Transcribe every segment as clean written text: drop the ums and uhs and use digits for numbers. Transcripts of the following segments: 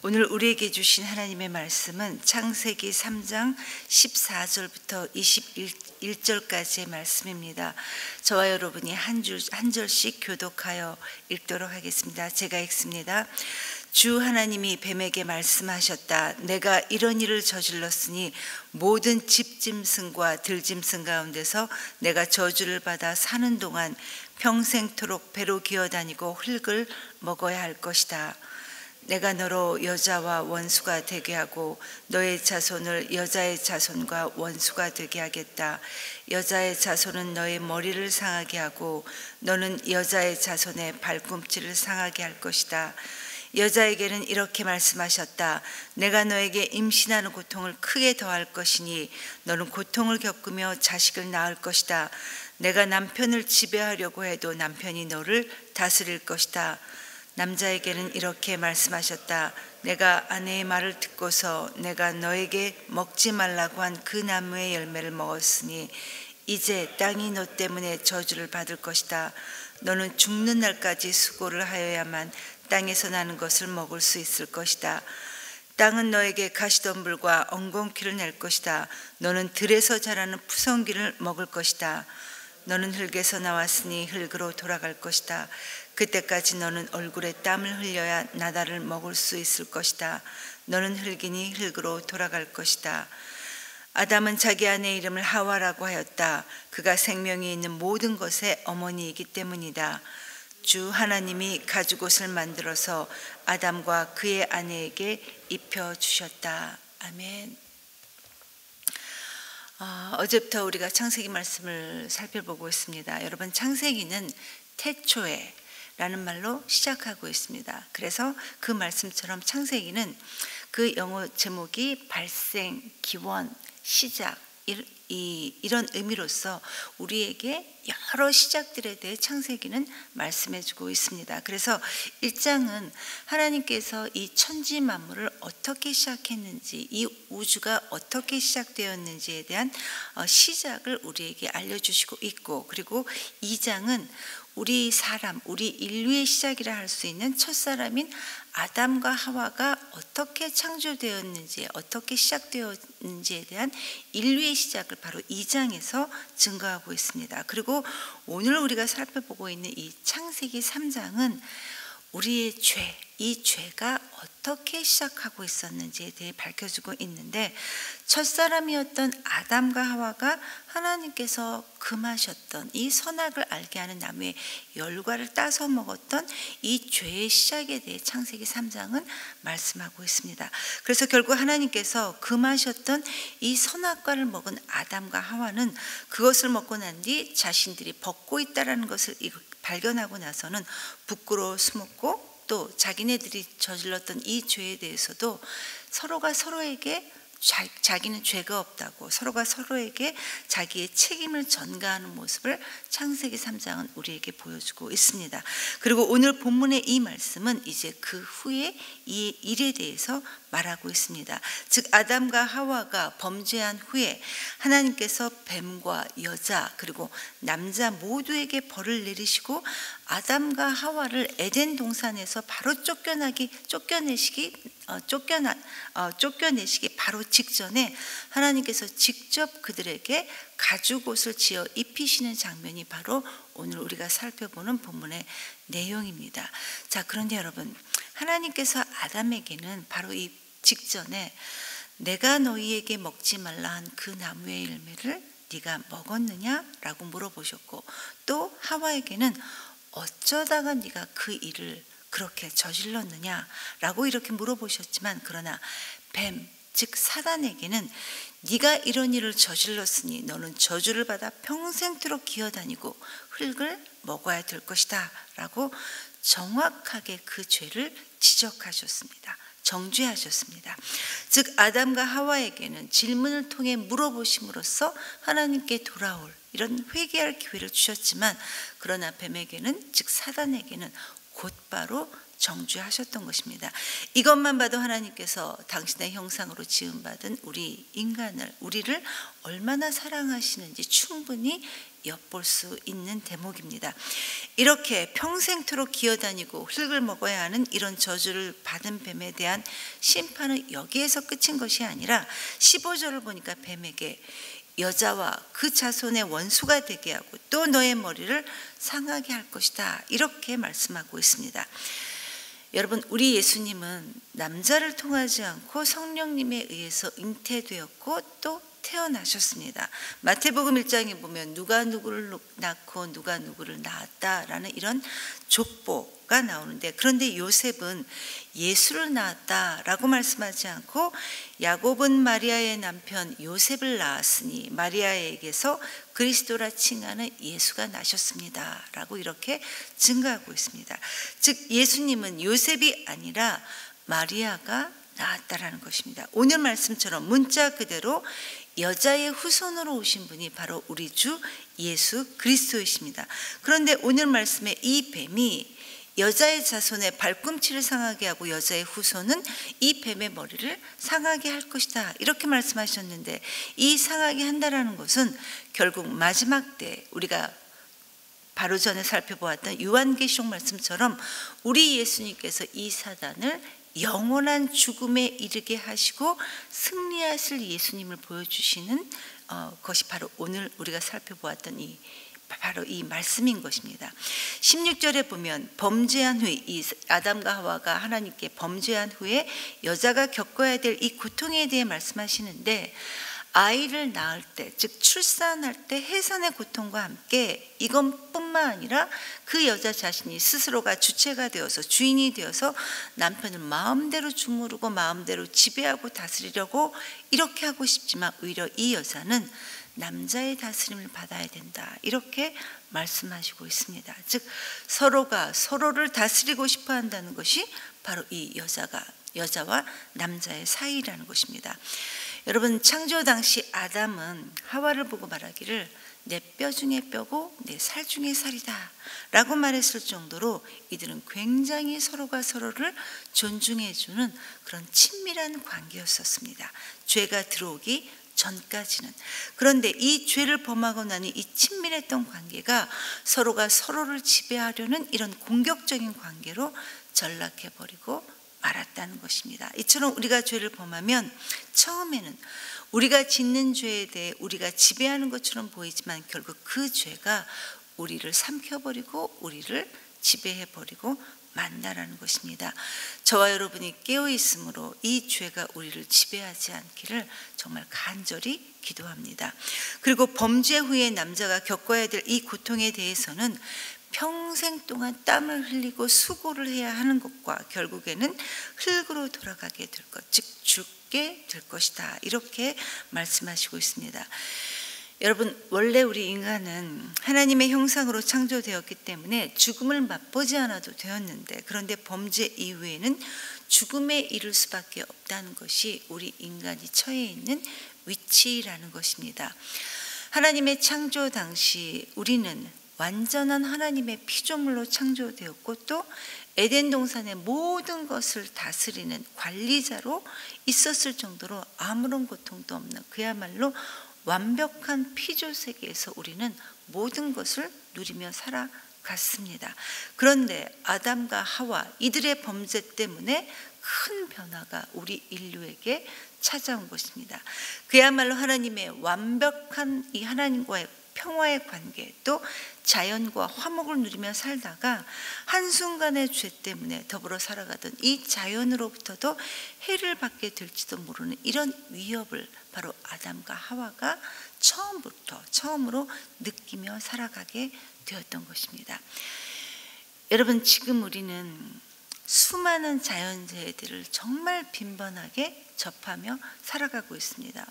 오늘 우리에게 주신 하나님의 말씀은 창세기 3장 14절부터 21절까지의 말씀입니다. 저와 여러분이 한 절씩 교독하여 읽도록 하겠습니다. 제가 읽습니다. 주 하나님이 뱀에게 말씀하셨다. 내가 이런 일을 저질렀으니 모든 집짐승과 들짐승 가운데서 내가 저주를 받아 사는 동안 평생토록 배로 기어다니고 흙을 먹어야 할 것이다. 내가 너로 여자와 원수가 되게 하고 너의 자손을 여자의 자손과 원수가 되게 하겠다. 여자의 자손은 너의 머리를 상하게 하고 너는 여자의 자손의 발꿈치를 상하게 할 것이다. 여자에게는 이렇게 말씀하셨다. 내가 너에게 임신하는 고통을 크게 더할 것이니 너는 고통을 겪으며 자식을 낳을 것이다. 내가 남편을 지배하려고 해도 남편이 너를 다스릴 것이다. 남자에게는 이렇게 말씀하셨다. 내가 아내의 말을 듣고서 내가 너에게 먹지 말라고 한 그 나무의 열매를 먹었으니 이제 땅이 너 때문에 저주를 받을 것이다. 너는 죽는 날까지 수고를 하여야만 땅에서 나는 것을 먹을 수 있을 것이다. 땅은 너에게 가시덤불과 엉겅퀴를 낼 것이다. 너는 들에서 자라는 푸성귀를 먹을 것이다. 너는 흙에서 나왔으니 흙으로 돌아갈 것이다. 그때까지 너는 얼굴에 땀을 흘려야 나다를 먹을 수 있을 것이다. 너는 흙이니 흙으로 돌아갈 것이다. 아담은 자기 아내의 이름을 하와라고 하였다. 그가 생명이 있는 모든 것의 어머니이기 때문이다. 주 하나님이 가죽옷을 만들어서 아담과 그의 아내에게 입혀주셨다. 아멘. 어제부터 우리가 창세기 말씀을 살펴보고 있습니다. 여러분, 창세기는 태초에 라는 말로 시작하고 있습니다. 그래서 그 말씀처럼 창세기는 그 영어 제목이 발생, 기원, 시작 이런 의미로서 우리에게 여러 시작들에 대해 창세기는 말씀해주고 있습니다. 그래서 1장은 하나님께서 이 천지 만물을 어떻게 시작했는지, 이 우주가 어떻게 시작되었는지에 대한 시작을 우리에게 알려주시고 있고, 그리고 2장은 우리 인류의 시작이라 할 수 있는 첫사람인 아담과 하와가 어떻게 창조되었는지, 어떻게 시작되었는지에 대한 인류의 시작을 바로 2장에서 증거하고 있습니다. 그리고 오늘 우리가 살펴보고 있는 이 창세기 3장은 우리의 죄, 이 죄가 어떻게 시작하고 있었는지에 대해 밝혀주고 있는데, 첫사람이었던 아담과 하와가 하나님께서 금하셨던 이 선악을 알게 하는 나무의 열과를 따서 먹었던 이 죄의 시작에 대해 창세기 3장은 말씀하고 있습니다. 그래서 결국 하나님께서 금하셨던 이 선악과를 먹은 아담과 하와는 그것을 먹고 난 뒤 자신들이 벗고 있다는 것을 발견하고 나서는 부끄러워 숨었고, 또 자기네들이 저질렀던 이 죄에 대해서도 서로가 서로에게 자기는 죄가 없다고 서로가 서로에게 자기의 책임을 전가하는 모습을 창세기 3장은 우리에게 보여주고 있습니다. 그리고 오늘 본문의 이 말씀은 이제 그 후에 이 일에 대해서 말하고 있습니다. 즉 아담과 하와가 범죄한 후에 하나님께서 뱀과 여자 그리고 남자 모두에게 벌을 내리시고 아담과 하와를 에덴 동산에서 바로 쫓겨내시기 바로 직전에 하나님께서 직접 그들에게 가죽옷을 지어 입히시는 장면이 바로 오늘 우리가 살펴보는 본문의 내용입니다. 자, 그런데 여러분, 하나님께서 아담에게는 바로 이 직전에 내가 너희에게 먹지 말라 한 그 나무의 열매를 네가 먹었느냐라고 물어보셨고, 또 하와에게는 어쩌다가 네가 그 일을 그렇게 저질렀느냐라고 이렇게 물어보셨지만, 그러나 뱀, 즉 사단에게는 네가 이런 일을 저질렀으니 너는 저주를 받아 평생토록 기어다니고 흙을 먹어야 될 것이다 라고 정확하게 그 죄를 지적하셨습니다. 정죄하셨습니다. 즉 아담과 하와에게는 질문을 통해 물어보심으로써 하나님께 돌아올 이런 회개할 기회를 주셨지만, 그러나 뱀에게는, 즉 사단에게는 곧바로 정죄하셨던 것입니다. 이것만 봐도 하나님께서 당신의 형상으로 지음받은 우리를 얼마나 사랑하시는지 충분히 엿볼 수 있는 대목입니다. 이렇게 평생토록 기어다니고 흙을 먹어야 하는 이런 저주를 받은 뱀에 대한 심판은 여기에서 끝인 것이 아니라 15절을 보니까 뱀에게 여자와 그 자손의 원수가 되게 하고 또 너의 머리를 상하게 할 것이다, 이렇게 말씀하고 있습니다. 여러분, 우리 예수님은 남자를 통하지 않고 성령님에 의해서 잉태되었고 또 태어나셨습니다. 마태복음 1장에 보면 누가 누구를 낳고 누가 누구를 낳았다라는 이런 족보가 나오는데, 그런데 요셉은 예수를 낳았다라고 말씀하지 않고 야곱은 마리아의 남편 요셉을 낳았으니 마리아에게서 그리스도라 칭하는 예수가 나셨습니다 라고 이렇게 증거하고 있습니다. 즉 예수님은 요셉이 아니라 마리아가 낳았다라는 것입니다. 오늘 말씀처럼 문자 그대로 여자의 후손으로 오신 분이 바로 우리 주 예수 그리스도이십니다. 그런데 오늘 말씀에 이 뱀이 여자의 자손의 발꿈치를 상하게 하고 여자의 후손은 이 뱀의 머리를 상하게 할 것이다, 이렇게 말씀하셨는데, 이 상하게 한다라는 것은 결국 마지막 때 우리가 바로 전에 살펴보았던 요한계시록 말씀처럼 우리 예수님께서 이 사단을 영원한 죽음에 이르게 하시고 승리하실 예수님을 보여주시는 것이 바로 오늘 우리가 살펴보았던 바로 이 말씀인 것입니다. 16절에 보면 범죄한 후에, 이 아담과 하와가 하나님께 범죄한 후에 여자가 겪어야 될 이 고통에 대해 말씀하시는데, 아이를 낳을 때, 즉 출산할 때 해산의 고통과 함께 이것뿐만 아니라 그 여자 자신이 스스로가 주체가 되어서 주인이 되어서 남편을 마음대로 주무르고 마음대로 지배하고 다스리려고 이렇게 하고 싶지만 오히려 이 여자는 남자의 다스림을 받아야 된다, 이렇게 말씀하시고 있습니다. 즉 서로가 서로를 다스리고 싶어 한다는 것이 바로 이 여자와 남자의 사이라는 것입니다. 여러분, 창조 당시 아담은 하와를 보고 말하기를 내 뼈 중에 뼈고 내 살 중에 살이다 라고 말했을 정도로 이들은 굉장히 서로가 서로를 존중해주는 그런 친밀한 관계였었습니다. 죄가 들어오기 전까지는. 그런데 이 죄를 범하고 나니 이 친밀했던 관계가 서로가 서로를 지배하려는 이런 공격적인 관계로 전락해버리고 말았다는 것입니다. 이처럼 우리가 죄를 범하면 처음에는 우리가 짓는 죄에 대해 우리가 지배하는 것처럼 보이지만 결국 그 죄가 우리를 삼켜버리고 우리를 지배해버리고 만나라는 것입니다. 저와 여러분이 깨어있으므로 이 죄가 우리를 지배하지 않기를 정말 간절히 기도합니다. 그리고 범죄 후에 남자가 겪어야 될 이 고통에 대해서는 평생 동안 땀을 흘리고 수고를 해야 하는 것과 결국에는 흙으로 돌아가게 될 것, 즉 죽게 될 것이다, 이렇게 말씀하시고 있습니다. 여러분, 원래 우리 인간은 하나님의 형상으로 창조되었기 때문에 죽음을 맛보지 않아도 되었는데, 그런데 범죄 이후에는 죽음에 이를 수밖에 없다는 것이 우리 인간이 처해 있는 위치라는 것입니다. 하나님의 창조 당시 우리는 완전한 하나님의 피조물로 창조되었고 또 에덴 동산의 모든 것을 다스리는 관리자로 있었을 정도로 아무런 고통도 없는 그야말로 완벽한 피조 세계에서 우리는 모든 것을 누리며 살아갔습니다. 그런데 아담과 하와, 이들의 범죄 때문에 큰 변화가 우리 인류에게 찾아온 것입니다. 그야말로 하나님의 완벽한 이 하나님과의 평화의 관계, 또 자연과 화목을 누리며 살다가 한순간의 죄 때문에 더불어 살아가던 이 자연으로부터도 해를 받게 될지도 모르는 이런 위협을 바로 아담과 하와가 처음으로 느끼며 살아가게 되었던 것입니다. 여러분, 지금 우리는 수많은 자연재해들을 정말 빈번하게 접하며 살아가고 있습니다.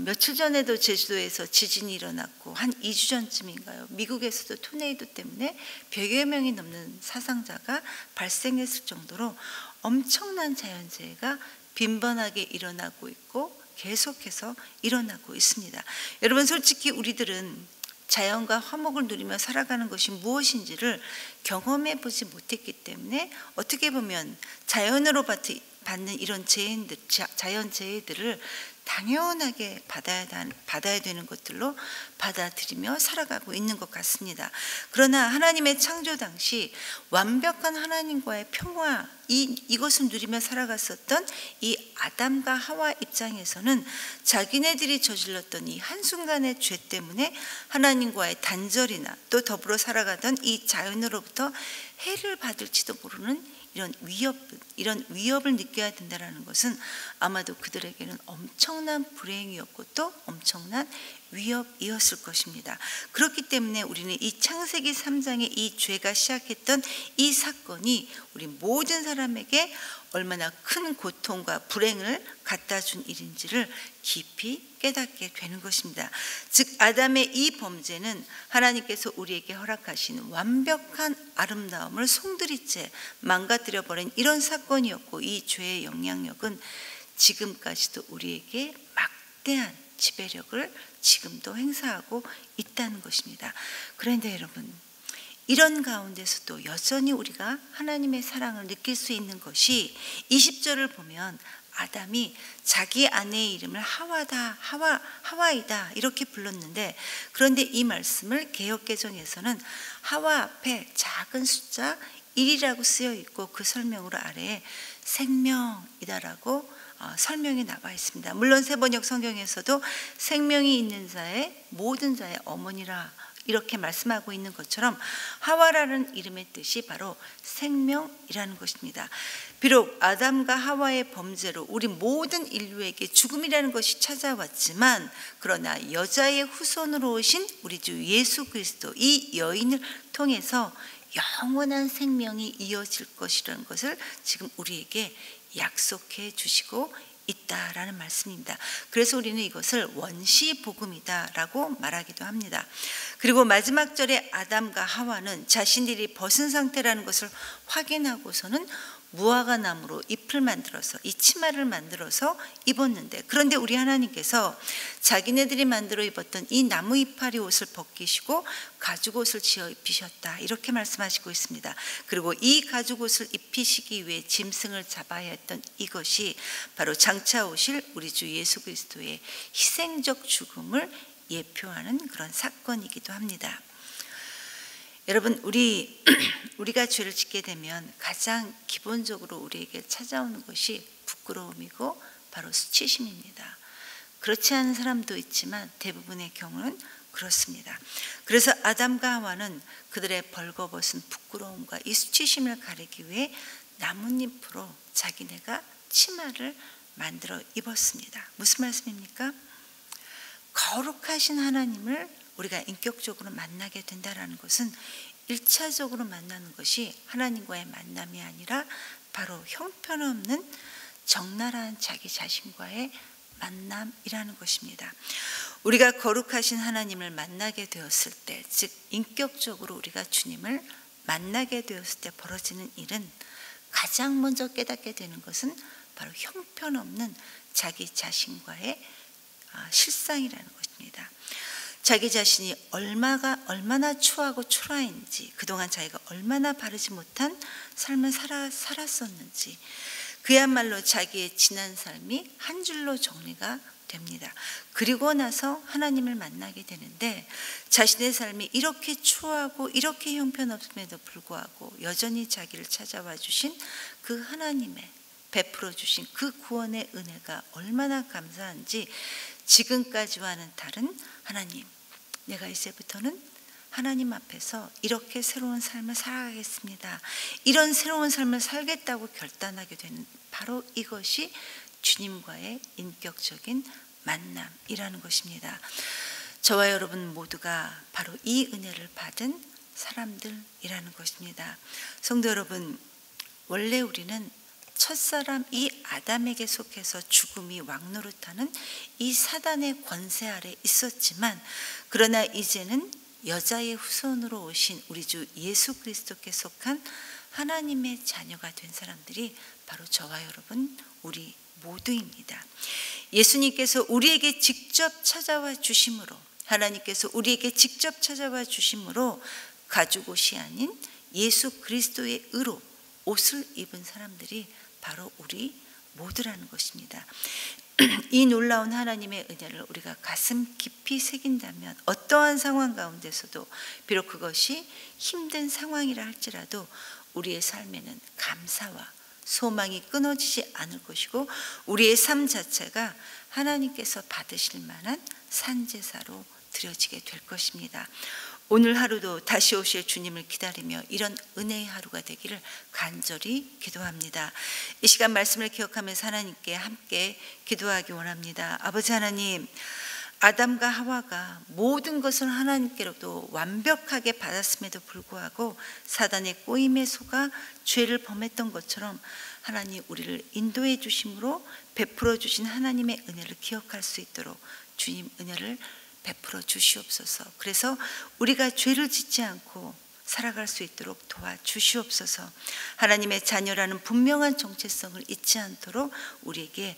며칠 전에도 제주도에서 지진이 일어났고 한 2주 전쯤인가요? 미국에서도 토네이도 때문에 100여 명이 넘는 사상자가 발생했을 정도로 엄청난 자연재해가 빈번하게 일어나고 있고 계속해서 일어나고 있습니다. 여러분, 솔직히 우리들은 자연과 화목을 누리며 살아가는 것이 무엇인지를 경험해 보지 못했기 때문에 어떻게 보면 자연으로 받는 이런 자연재해들을 당연하게 받아야 되는 것들로 받아들이며 살아가고 있는 것 같습니다. 그러나 하나님의 창조 당시 완벽한 하나님과의 평화, 이것을 누리며 살아갔었던 이 아담과 하와 입장에서는 자기네들이 저질렀던 이 한순간의 죄 때문에 하나님과의 단절이나 또 더불어 살아가던 이 자연으로부터 해를 받을지도 모르는 이런 위협을 느껴야 된다는 것은 아마도 그들에게는 엄청난 불행이었고 또 엄청난 위협이었을 것입니다. 그렇기 때문에 우리는 이 창세기 3장의 이 죄가 시작했던 이 사건이 우리 모든 사람에게 얼마나 큰 고통과 불행을 갖다 준 일인지를 깊이 깨닫게 되는 것입니다. 즉 아담의 이 범죄는 하나님께서 우리에게 허락하신 완벽한 아름다움을 송두리째 망가뜨려버린 이런 사건이었고, 이 죄의 영향력은 지금까지도 우리에게 막대한 지배력을 지금도 행사하고 있다는 것입니다. 그런데 여러분, 이런 가운데서도 여전히 우리가 하나님의 사랑을 느낄 수 있는 것이 20절을 보면 아담이 자기 아내의 이름을 하와이다 이렇게 불렀는데, 그런데 이 말씀을 개역개정에서는 하와 앞에 작은 숫자 1이라고 쓰여 있고 그 설명으로 아래에 생명이다라고 설명이 나와 있습니다. 물론 세번역 성경에서도 생명이 있는 자의 모든 자의 어머니라 이렇게 말씀하고 있는 것처럼 하와라는 이름의 뜻이 바로 생명이라는 것입니다. 비록 아담과 하와의 범죄로 우리 모든 인류에게 죽음이라는 것이 찾아왔지만, 그러나 여자의 후손으로 오신 우리 주 예수 그리스도, 이 여인을 통해서 영원한 생명이 이어질 것이라는 것을 지금 우리에게 약속해 주시고 있다라는 말씀입니다. 그래서 우리는 이것을 원시복음이다라고 말하기도 합니다. 그리고 마지막 절에 아담과 하와는 자신들이 벗은 상태라는 것을 확인하고서는 무화과 나무로 잎을 만들어서 이 치마를 만들어서 입었는데, 그런데 우리 하나님께서 자기네들이 만들어 입었던 이 나무 이파리 옷을 벗기시고 가죽 옷을 지어 입히셨다 이렇게 말씀하시고 있습니다. 그리고 이 가죽 옷을 입히시기 위해 짐승을 잡아야 했던 이것이 바로 장차 오실 우리 주 예수 그리스도의 희생적 죽음을 예표하는 그런 사건이기도 합니다. 여러분, 우리가 죄를 짓게 되면 가장 기본적으로 우리에게 찾아오는 것이 부끄러움이고 바로 수치심입니다. 그렇지 않은 사람도 있지만 대부분의 경우는 그렇습니다. 그래서 아담과 하와는 그들의 벌거벗은 부끄러움과 이 수치심을 가리기 위해 나뭇잎으로 자기네가 치마를 만들어 입었습니다. 무슨 말씀입니까? 거룩하신 하나님을 우리가 인격적으로 만나게 된다는 것은 1차적으로 만나는 것이 하나님과의 만남이 아니라 바로 형편없는 적나라한 자기 자신과의 만남이라는 것입니다. 우리가 거룩하신 하나님을 만나게 되었을 때, 즉 인격적으로 우리가 주님을 만나게 되었을 때 벌어지는 일은 가장 먼저 깨닫게 되는 것은 바로 형편없는 자기 자신과의 실상이라는 것입니다. 자기 자신이 얼마나 추하고 초라한지, 그동안 자기가 얼마나 바르지 못한 삶을 살았었는지, 그야말로 자기의 지난 삶이 한 줄로 정리가 됩니다. 그리고 나서 하나님을 만나게 되는데, 자신의 삶이 이렇게 추하고 이렇게 형편없음에도 불구하고 여전히 자기를 찾아와 주신 그 하나님의 베풀어 주신 그 구원의 은혜가 얼마나 감사한지, 지금까지와는 다른 하나님, 내가 이제부터는 하나님 앞에서 이렇게 새로운 삶을 살아가겠습니다, 이런 새로운 삶을 살겠다고 결단하게 되는 바로 이것이 주님과의 인격적인 만남이라는 것입니다. 저와 여러분 모두가 바로 이 은혜를 받은 사람들이라는 것입니다. 성도 여러분, 원래 우리는 첫사람 이 아담에게 속해서 죽음이 왕노릇하는 이 사단의 권세 아래 있었지만, 그러나 이제는 여자의 후손으로 오신 우리 주 예수 그리스도께 속한 하나님의 자녀가 된 사람들이 바로 저와 여러분, 우리 모두입니다. 예수님께서 우리에게 직접 찾아와 주심으로 하나님께서 우리에게 직접 찾아와 주심으로 가죽 옷이 아닌 예수 그리스도의 의로 옷을 입은 사람들이 바로 우리 모두라는 것입니다. 이 놀라운 하나님의 은혜를 우리가 가슴 깊이 새긴다면 어떠한 상황 가운데서도 비록 그것이 힘든 상황이라 할지라도 우리의 삶에는 감사와 소망이 끊어지지 않을 것이고 우리의 삶 자체가 하나님께서 받으실 만한 산제사로 드려지게 될 것입니다. 오늘 하루도 다시 오실 주님을 기다리며 이런 은혜의 하루가 되기를 간절히 기도합니다. 이 시간 말씀을 기억하면서 하나님께 함께 기도하기 원합니다. 아버지 하나님, 아담과 하와가 모든 것을 하나님께로부터 완벽하게 받았음에도 불구하고 사단의 꼬임에 속아 죄를 범했던 것처럼 하나님 우리를 인도해 주심으로 베풀어 주신 하나님의 은혜를 기억할 수 있도록 주님 은혜를 베풀어 주시옵소서. 그래서 우리가 죄를 짓지 않고 살아갈 수 있도록 도와주시옵소서. 하나님의 자녀라는 분명한 정체성을 잊지 않도록 우리에게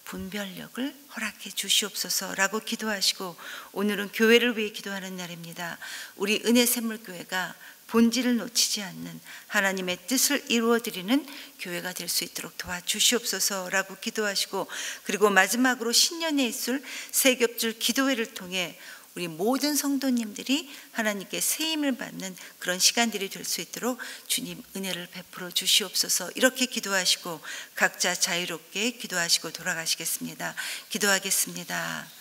분별력을 허락해 주시옵소서라고 기도하시고, 오늘은 교회를 위해 기도하는 날입니다. 우리 은혜샘물교회가 본질을 놓치지 않는 하나님의 뜻을 이루어드리는 교회가 될 수 있도록 도와주시옵소서라고 기도하시고, 그리고 마지막으로 신년에 있을 세겹줄 기도회를 통해 우리 모든 성도님들이 하나님께 세임을 받는 그런 시간들이 될 수 있도록 주님 은혜를 베풀어 주시옵소서. 이렇게 기도하시고 각자 자유롭게 기도하시고 돌아가시겠습니다. 기도하겠습니다.